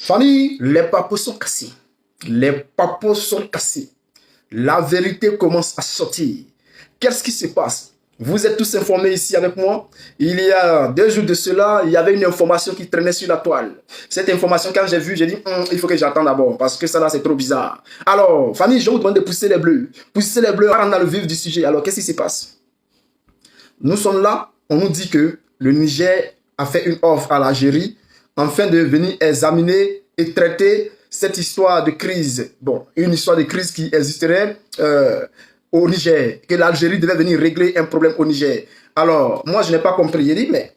Famille, les papos sont cassés. Les papos sont cassés. La vérité commence à sortir. Qu'est-ce qui se passe? Vous êtes tous informés ici avec moi. Il y a 2 jours de cela, il y avait une information qui traînait sur la toile. Cette information, quand j'ai vu, j'ai dit, il faut que j'attende d'abord, parce que ça là, c'est trop bizarre. Alors, famille, je vous demande de pousser les bleus. Pousser les bleus, on a le vif du sujet. Alors, qu'est-ce qui se passe? Nous sommes là, on nous dit que le Niger a fait une offre à l'Algérie afin de venir examiner et traiter cette histoire de crise. Bon, une histoire de crise qui existerait au Niger, que l'Algérie devait venir régler un problème au Niger. Alors, moi, je n'ai pas compris. J'ai dit, mais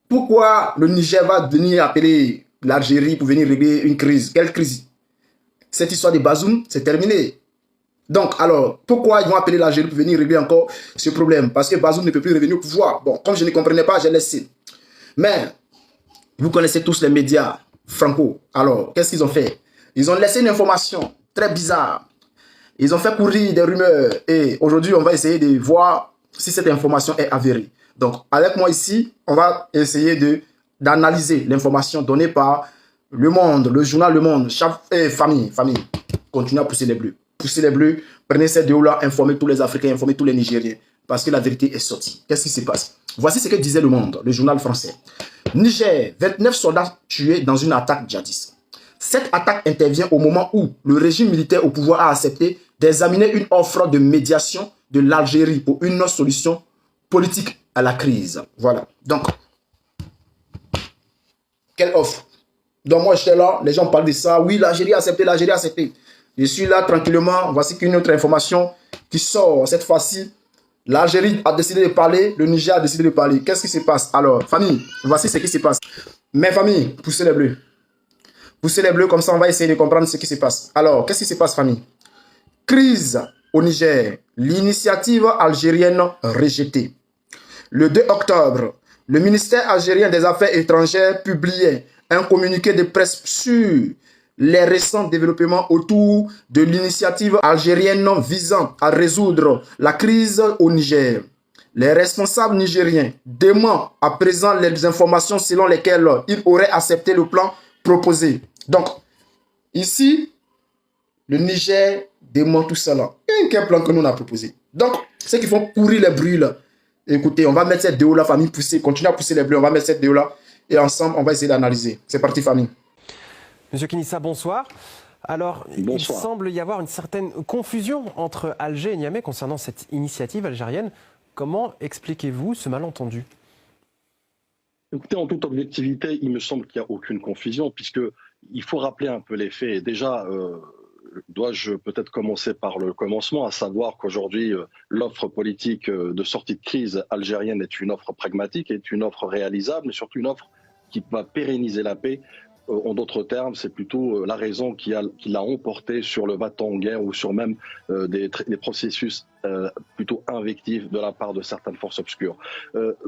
pourquoi le Niger va venir appeler l'Algérie pour venir régler une crise? Quelle crise? Cette histoire de Bazoum, c'est terminé. Donc, alors, pourquoi ils vont appeler l'Algérie pour venir régler encore ce problème? Parce que Bazoum ne peut plus revenir au pouvoir. Bon, comme je ne comprenais pas, j'ai laissé. Mais, vous connaissez tous les médias franco. Alors, qu'est-ce qu'ils ont fait? Ils ont laissé une information très bizarre. Ils ont fait courir des rumeurs. Et aujourd'hui, on va essayer de voir si cette information est avérée. Donc, avec moi ici, on va essayer d'analyser l'information donnée par Le Monde, le journal Le Monde. Famille, continuez à pousser les bleus. Poussez les bleus, prenez cette vidéo-là, informez tous les Africains, informez tous les Nigériens. Parce que la vérité est sortie. Qu'est-ce qui se passe? Voici ce que disait Le Monde, le journal français. Niger, 29 soldats tués dans une attaque djihadiste. Cette attaque intervient au moment où le régime militaire au pouvoir a accepté d'examiner une offre de médiation de l'Algérie pour une solution politique à la crise. Voilà. Donc, quelle offre? Donc moi j'étais là, les gens parlent de ça. Oui, l'Algérie a accepté, l'Algérie a accepté. Je suis là tranquillement. Voici qu'une autre information qui sort cette fois-ci. L'Algérie a décidé de parler, le Niger a décidé de parler. Qu'est-ce qui se passe? Alors, famille, voici ce qui se passe. Mes familles, poussez les bleus. Poussez les bleus, comme ça on va essayer de comprendre ce qui se passe. Alors, qu'est-ce qui se passe, famille? Crise au Niger. L'initiative algérienne rejetée. Le 2 octobre, le ministère algérien des Affaires étrangères publiait un communiqué de presse sur les récents développements autour de l'initiative algérienne visant à résoudre la crise au Niger. Les responsables nigériens demandent à présent les informations selon lesquelles ils auraient accepté le plan proposé. Donc, ici, le Niger demande tout cela. Quel plan que nous avons proposé? Donc, ceux qui font courir les bruits là, écoutez, on va mettre cette vidéo là, famille, pousser, continuez à pousser les bleus, on va mettre cette vidéo là, et ensemble, on va essayer d'analyser. C'est parti, famille. Monsieur Kinissa, bonsoir. Alors, bonsoir. Il semble y avoir une certaine confusion entre Alger et Niamey concernant cette initiative algérienne. Comment expliquez-vous ce malentendu? Écoutez, en toute objectivité, il me semble qu'il n'y a aucune confusion, puisqu'il faut rappeler un peu les faits. Déjà, dois-je peut-être commencer par le commencement, à savoir qu'aujourd'hui, l'offre politique de sortie de crise algérienne est une offre pragmatique, est une offre réalisable, mais surtout une offre qui va pérenniser la paix. En d'autres termes, c'est plutôt la raison qui l'a emporté sur le va-t-en en guerre ou sur même des processus plutôt invectifs de la part de certaines forces obscures.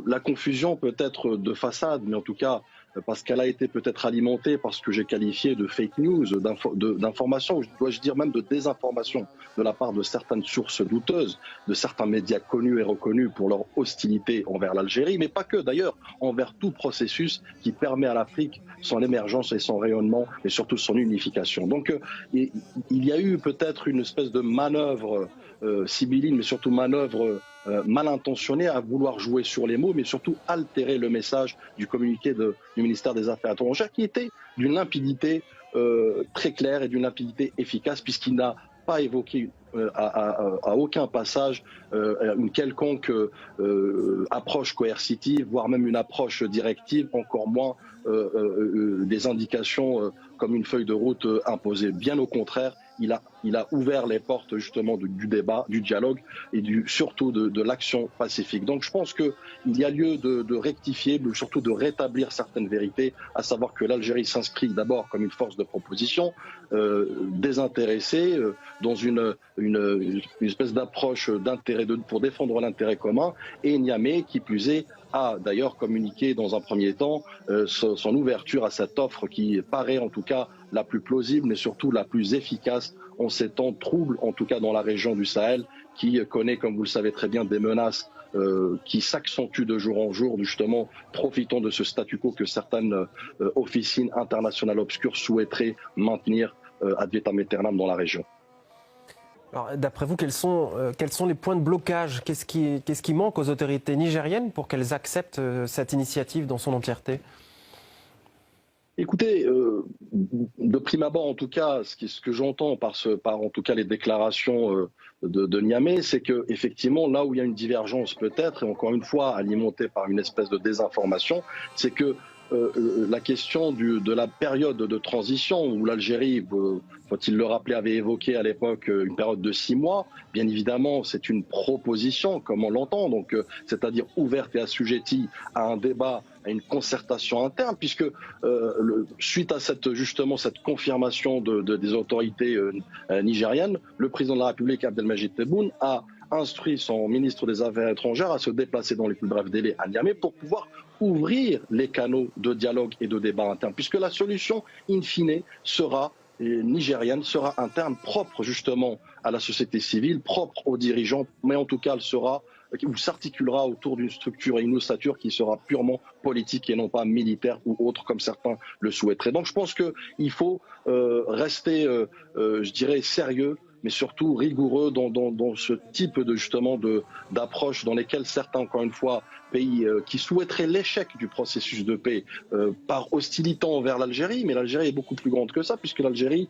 La confusion peut être de façade, mais en tout cas parce qu'elle a été peut-être alimentée par ce que j'ai qualifié de fake news, d'information, dois-je dire même de désinformation de la part de certaines sources douteuses, de certains médias connus et reconnus pour leur hostilité envers l'Algérie, mais pas que d'ailleurs, envers tout processus qui permet à l'Afrique son émergence et son rayonnement et surtout son unification. Donc il y a eu peut-être une espèce de manœuvre sibylline, mais surtout manœuvre mal intentionnée à vouloir jouer sur les mots, mais surtout altérer le message du communiqué du ministère des Affaires étrangères, qui était d'une limpidité très claire et d'une limpidité efficace, puisqu'il n'a pas évoqué à aucun passage une quelconque approche coercitive, voire même une approche directive, encore moins des indications comme une feuille de route imposée. Bien au contraire, il a ouvert les portes justement du débat, du dialogue et surtout de l'action pacifique. Donc je pense qu'il y a lieu de rectifier, mais surtout de rétablir certaines vérités, à savoir que l'Algérie s'inscrit d'abord comme une force de proposition désintéressée dans une espèce d'approche d'intérêt pour défendre l'intérêt commun, et Niamey, qui plus est, a d'ailleurs communiqué dans un premier temps son ouverture à cette offre qui paraît en tout cas la plus plausible, mais surtout la plus efficace en ces temps troubles, en tout cas dans la région du Sahel, qui connaît, comme vous le savez très bien, des menaces qui s'accentue de jour en jour, justement profitant de ce statu quo que certaines officines internationales obscures souhaiteraient maintenir ad vitam aeternam dans la région. D'après vous, quels sont les points de blocage? Qu'est-ce qui manque aux autorités nigériennes pour qu'elles acceptent cette initiative dans son entièreté? Écoutez, de prime abord, en tout cas, ce que j'entends par en tout cas les déclarations de Niamey, c'est que effectivement, là où il y a une divergence peut-être, et encore une fois alimentée par une espèce de désinformation, c'est que la question de la période de transition où l'Algérie, faut-il le rappeler, avait évoqué à l'époque une période de 6 mois. Bien évidemment, c'est une proposition, comme on l'entend, donc c'est-à-dire ouverte et assujettie à un débat, à une concertation interne, puisque suite à cette confirmation des autorités nigériennes, le président de la République, Abdelmadjid Tebboune, a instruit son ministre des Affaires étrangères à se déplacer dans les plus brefs délais à Niamey pour pouvoir ouvrir les canaux de dialogue et de débat interne, puisque la solution, in fine, sera nigérienne, sera interne, propre justement à la société civile, propre aux dirigeants, mais en tout cas, elle sera ou s'articulera autour d'une structure et une ossature qui sera purement politique et non pas militaire ou autre, comme certains le souhaiteraient. Donc je pense qu'il faut rester, je dirais, sérieux, mais surtout rigoureux dans ce type d'approche dans lesquelles certains, encore une fois, pays qui souhaiteraient l'échec du processus de paix par hostilité envers l'Algérie, mais l'Algérie est beaucoup plus grande que ça, puisque l'Algérie,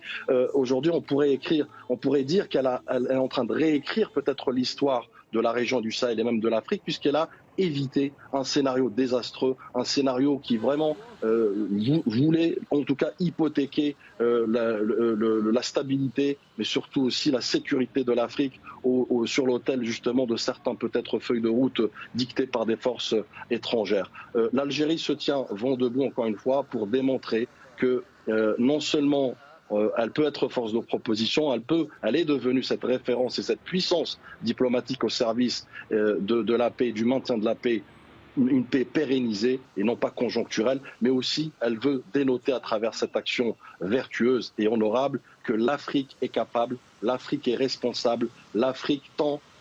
aujourd'hui, on pourrait dire qu'elle est en train de réécrire peut-être l'histoire de la région du Sahel et même de l'Afrique, puisqu'elle a évité un scénario désastreux, un scénario qui vraiment voulait en tout cas hypothéquer la stabilité, mais surtout aussi la sécurité de l'Afrique sur l'autel justement de certains peut-être feuilles de route dictées par des forces étrangères. L'Algérie se tient vent debout encore une fois pour démontrer que non seulement elle peut être force de proposition, elle est devenue cette référence et cette puissance diplomatique au service de la paix, du maintien de la paix, une paix pérennisée et non pas conjoncturelle, mais aussi elle veut dénoter à travers cette action vertueuse et honorable que l'Afrique est capable, l'Afrique est responsable, l'Afrique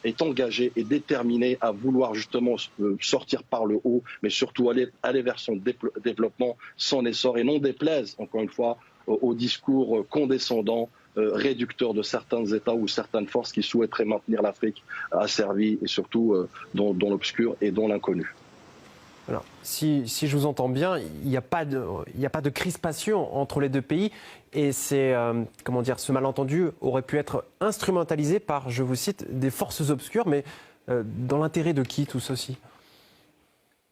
est engagée et déterminée à vouloir justement sortir par le haut, mais surtout aller vers son développement, son essor, et non déplaise, encore une fois, au discours condescendant, réducteur de certains États ou certaines forces qui souhaiteraient maintenir l'Afrique asservie et surtout dans l'obscur et dans l'inconnu. Alors, si je vous entends bien, il n'y a pas de crispation entre les deux pays et ce malentendu aurait pu être instrumentalisé par, je vous cite, des forces obscures, mais dans l'intérêt de qui tout ceci ?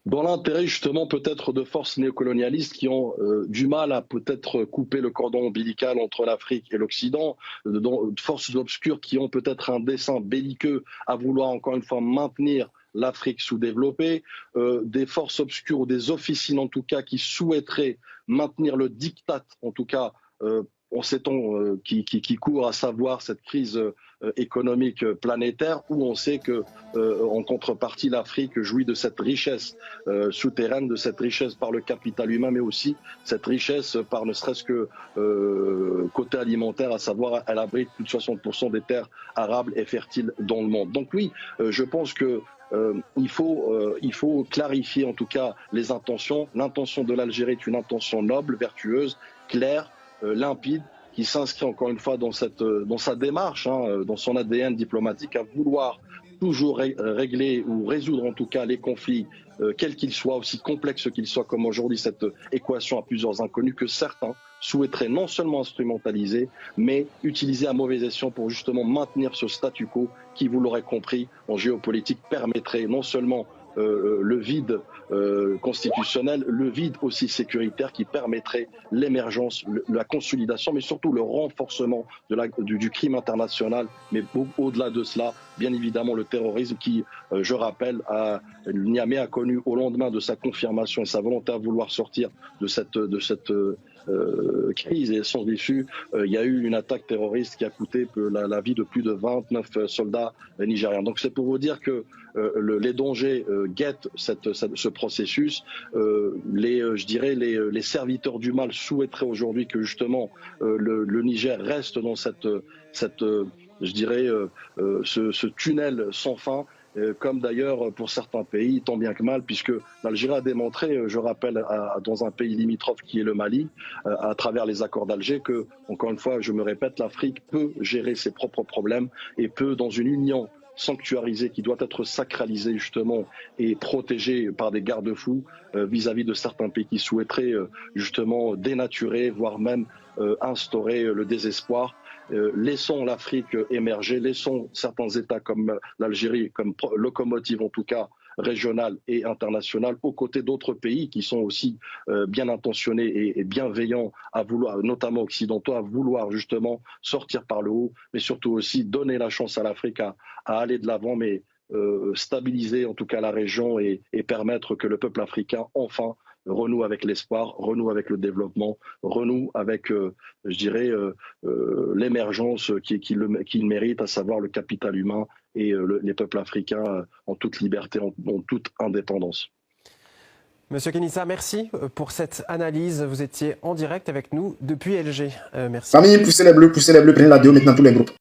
Dans l'intérêt justement peut-être de forces néocolonialistes qui ont du mal à peut-être couper le cordon ombilical entre l'Afrique et l'Occident, de forces obscures qui ont peut-être un dessein belliqueux à vouloir encore une fois maintenir l'Afrique sous-développée, des forces obscures ou des officines en tout cas qui souhaiteraient maintenir le diktat, en tout cas on sait-on qui court, à savoir cette crise économique planétaire, où on sait que en contrepartie l'Afrique jouit de cette richesse souterraine, de cette richesse par le capital humain, mais aussi cette richesse par ne serait-ce que côté alimentaire, à savoir elle abrite plus de 60% des terres arables et fertiles dans le monde. Donc oui, je pense que il faut clarifier en tout cas les intentions. L'intention de l'Algérie est une intention noble, vertueuse, claire, limpide, qui s'inscrit encore une fois dans sa démarche, dans son ADN diplomatique, à vouloir toujours régler ou résoudre en tout cas les conflits, quels qu'ils soient, aussi complexes qu'ils soient, comme aujourd'hui cette équation à plusieurs inconnus que certains souhaiteraient non seulement instrumentaliser, mais utiliser à mauvais escient pour justement maintenir ce statu quo qui, vous l'aurez compris, en géopolitique permettrait non seulement le vide constitutionnel, le vide aussi sécuritaire qui permettrait l'émergence, la consolidation, mais surtout le renforcement du crime international. Mais au-delà de cela, bien évidemment, le terrorisme qui, je rappelle, Niamey a connu au lendemain de sa confirmation et sa volonté à vouloir sortir de cette crise et sans issue, il y a eu une attaque terroriste qui a coûté la vie de plus de 29 soldats nigériens. Donc c'est pour vous dire que les dangers guettent ce processus. Les serviteurs du mal souhaiteraient aujourd'hui que justement le Niger reste dans ce tunnel sans fin. comme d'ailleurs pour certains pays, tant bien que mal, puisque l'Algérie a démontré, je rappelle, dans un pays limitrophe qui est le Mali, à travers les accords d'Alger, que, encore une fois, je me répète, l'Afrique peut gérer ses propres problèmes et peut, dans une union sanctuarisée qui doit être sacralisée justement et protégée par des garde-fous vis-à-vis de certains pays qui souhaiteraient justement dénaturer, voire même instaurer le désespoir. Laissons l'Afrique émerger, laissons certains États comme l'Algérie, comme locomotive en tout cas régionale et internationale, aux côtés d'autres pays qui sont aussi bien intentionnés et bienveillants, à vouloir, notamment occidentaux, à vouloir justement sortir par le haut, mais surtout aussi donner la chance à l'Afrique à aller de l'avant, mais stabiliser en tout cas la région et permettre que le peuple africain enfin renoue avec l'espoir, renoue avec le développement, renoue avec, je dirais, l'émergence qu'il mérite, à savoir le capital humain et les peuples africains en toute liberté, en toute indépendance. Monsieur Kenissa, merci pour cette analyse. Vous étiez en direct avec nous depuis Alger. Merci. Famille, poussez les bleus, prenez la 2 maintenant tous les groupes.